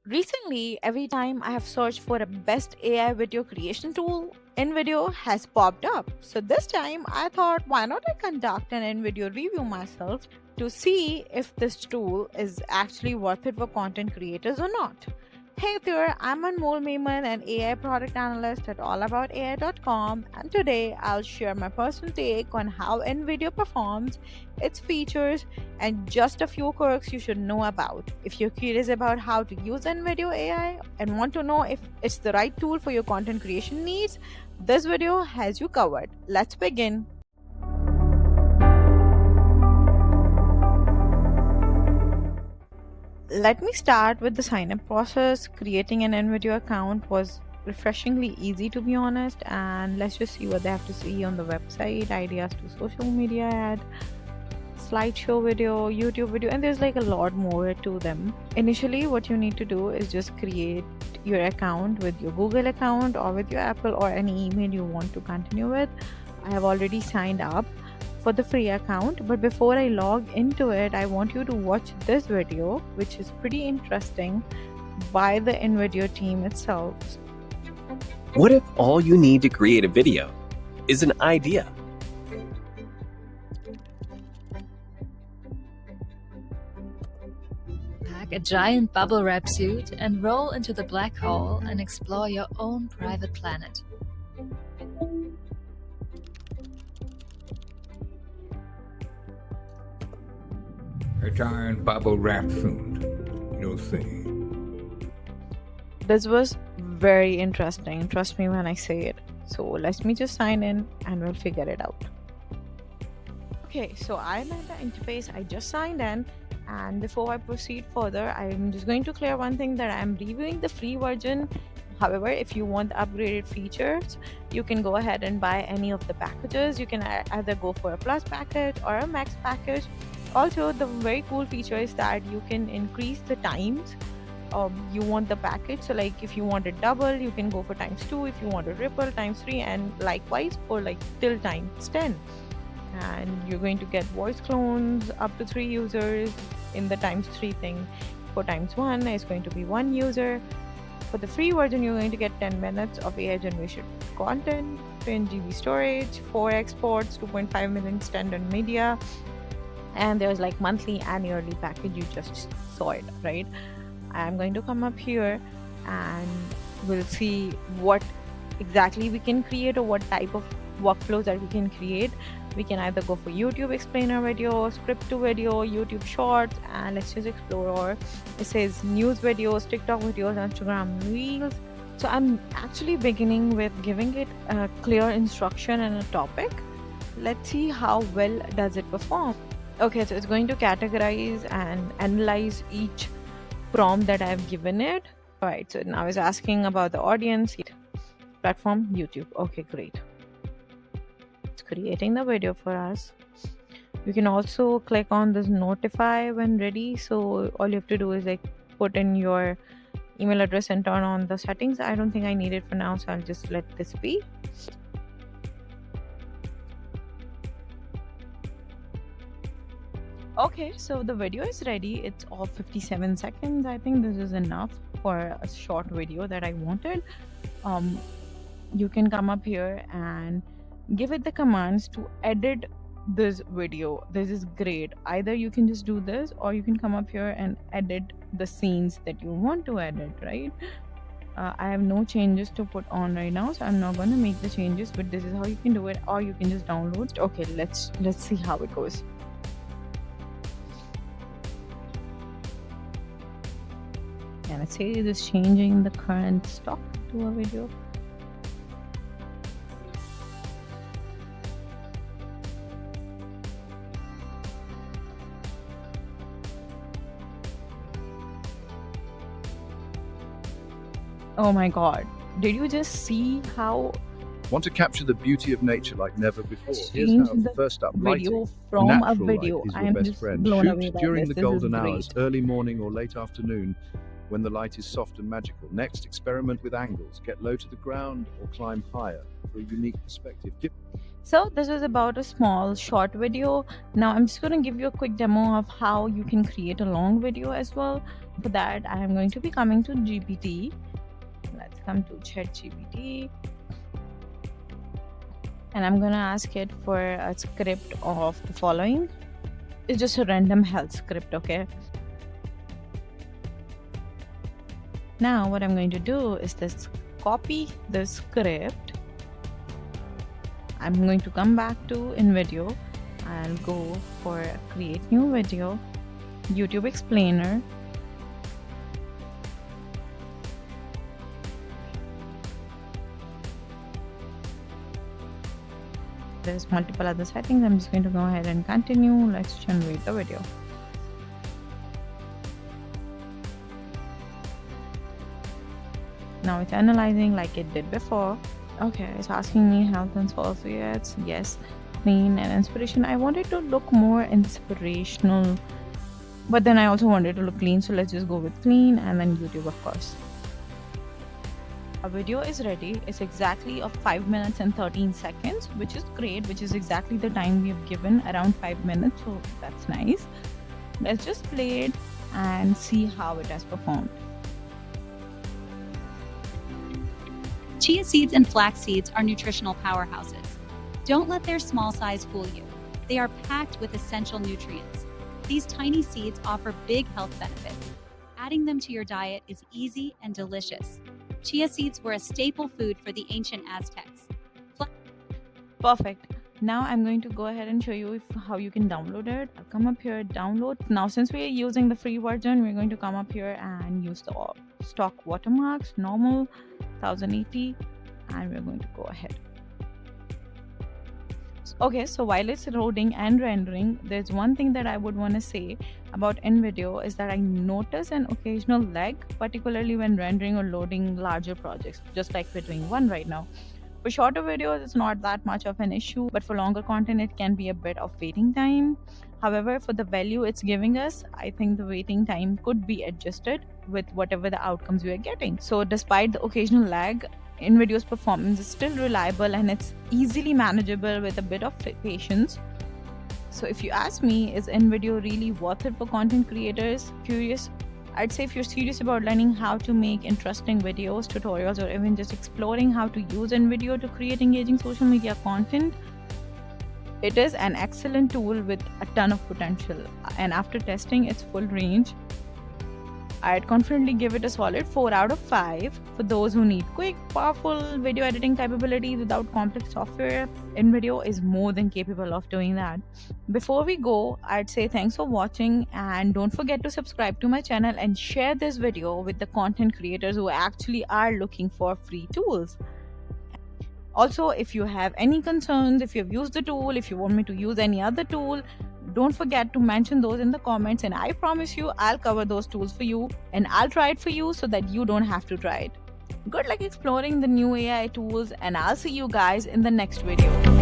Recently, every time I have searched for a best AI video creation tool, Invideo has popped up. So this time I thought, why not I conduct an Invideo review myself to see if this tool is actually worth it for content creators or not. Hey there, I'm Anmol Maiman, an AI product analyst at allaboutai.com, and today I'll share my personal take on how Invideo performs, its features, and just a few quirks you should know about. If you're curious about how to use Invideo AI and want to know if it's the right tool for your content creation needs, this video has you covered. Let's begin. Let me start with the sign up process. Creating an Invideo account was refreshingly easy, to be honest, and let's just see what they have to see on the website. Ideas to social media ad, slideshow video, YouTube video, and there's like a lot more to them. Initially, what you need to do is just create your account with your Google account or with your Apple or any email you want to continue with. I have already signed up for the free account, but before I log into it, I want you to watch this video, which is pretty interesting, by the Invideo team itself. What if all you need to create a video is an idea? Pack a giant bubble wrap suit and roll into the black hole and explore your own private planet. A giant bubble wrap suit. You'll see. This was very interesting. Trust me when I say it. So let me just sign in and we'll figure it out. Okay, so I'm at the interface. I just signed in. And before I proceed further, I'm just going to clear one thing, that I'm reviewing the free version. However, if you want upgraded features, you can go ahead and buy any of the packages. You can either go for a plus package or a max package. Also, the very cool feature is that you can increase the times you want the package. So like if you want it double, you can go for ×2. If you want a triple, ×3, and likewise for like till ×10. And you're going to get voice clones up to 3 users in the ×3 thing. For ×1 is going to be 1 user. For the free version, you're going to get 10 minutes of AI generation content, 10 GB storage, 4 exports, 2.5 million standard media, and there's like monthly and yearly package. You just saw it, right? I'm going to come up here and we'll see what exactly we can create or what type of workflows that we can create. We can either go for YouTube explainer video, script to video, YouTube shorts, and let's just explore. It says news videos, TikTok videos, Instagram reels. So I'm actually beginning with giving it a clear instruction and a topic. Let's see how well does it perform. Okay, so it's going to categorize and analyze each prompt that I've given it. All right, so now it's asking about the audience, platform, YouTube. Okay, great. It's creating the video for us. You can also click on this notify when ready. So all you have to do is like put in your email address and turn on the settings. I don't think I need it for now, so I'll just let this be. Okay, so the video is ready. It's all 57 seconds. I think this is enough for a short video that I wanted. You can come up here and give it the commands to edit this video. This is great. Either you can just do this, or you can come up here and edit the scenes that you want to edit, right? I have no changes to put on right now, so I'm not going to make the changes, but this is how you can do it, or you can just download. Okay, let's see how it goes. And let's say it is changing the current stock to a video. Oh my god, did you just see how Want to capture the beauty of nature like never before? Here's change how. the First up, video lighting. from a Natural video? light is I your am best just friend. blown away Shoot by during this. the This is golden hours, great. early morning or late afternoon, when the light is soft and magical. Next, experiment with angles. Get low to the ground or climb higher for a unique perspective. So this was about a small short video. Now I'm just going to give you a quick demo of how you can create a long video as well. For that, I am going to be coming to GPT. Let's come to ChatGPT. And I'm gonna ask it for a script of the following. It's just a random health script, okay? Now what I'm going to do is this copy the script. I'm going to come back to Invideo. I'll go for create new video, YouTube explainer. There's multiple other settings. I'm just going to go ahead and continue. Let's generate the video. Now it's analyzing like it did before. Okay, it's asking me health and associates. Yes, clean and inspiration. I wanted to look more inspirational, but then I also wanted to look clean. So let's just go with clean and then YouTube, of course. Our video is ready. It's exactly of 5 minutes and 13 seconds, which is great, which is exactly the time we have given, around 5 minutes. So that's nice. Let's just play it and see how it has performed. Chia seeds and flax seeds are nutritional powerhouses. Don't let their small size fool you. They are packed with essential nutrients. These tiny seeds offer big health benefits. Adding them to your diet is easy and delicious. Chia seeds were a staple food for the ancient Aztecs. Perfect. Now I'm going to go ahead and show you how you can download it. I'll come up here, download. Now since we are using the free version, we're going to come up here and use the stock watermarks, normal, 1080, and we're going to go ahead. Okay, so while it's loading and rendering, there's one thing that I would want to say about Invideo is that I notice an occasional lag, particularly when rendering or loading larger projects, just like we're doing one right now. For shorter videos, it's not that much of an issue, but for longer content, it can be a bit of waiting time. However, for the value it's giving us, I think the waiting time could be adjusted with whatever the outcomes we are getting. So despite the occasional lag, Invideo's performance is still reliable and it's easily manageable with a bit of patience. So if you ask me, is Invideo really worth it for content creators? Curious? I'd say if you're serious about learning how to make interesting videos, tutorials, or even just exploring how to use Invideo to create engaging social media content, it is an excellent tool with a ton of potential. And after testing its full range, I'd confidently give it a solid 4 out of 5. For those who need quick, powerful video editing capabilities without complex software, Invideo is more than capable of doing that. Before we go, I'd say thanks for watching and don't forget to subscribe to my channel and share this video with the content creators who actually are looking for free tools. Also, if you have any concerns, if you've used the tool, if you want me to use any other tool, don't forget to mention those in the comments, and I promise you I'll cover those tools for you and I'll try it for you so that you don't have to try it. Good luck exploring the new AI tools, and I'll see you guys in the next video.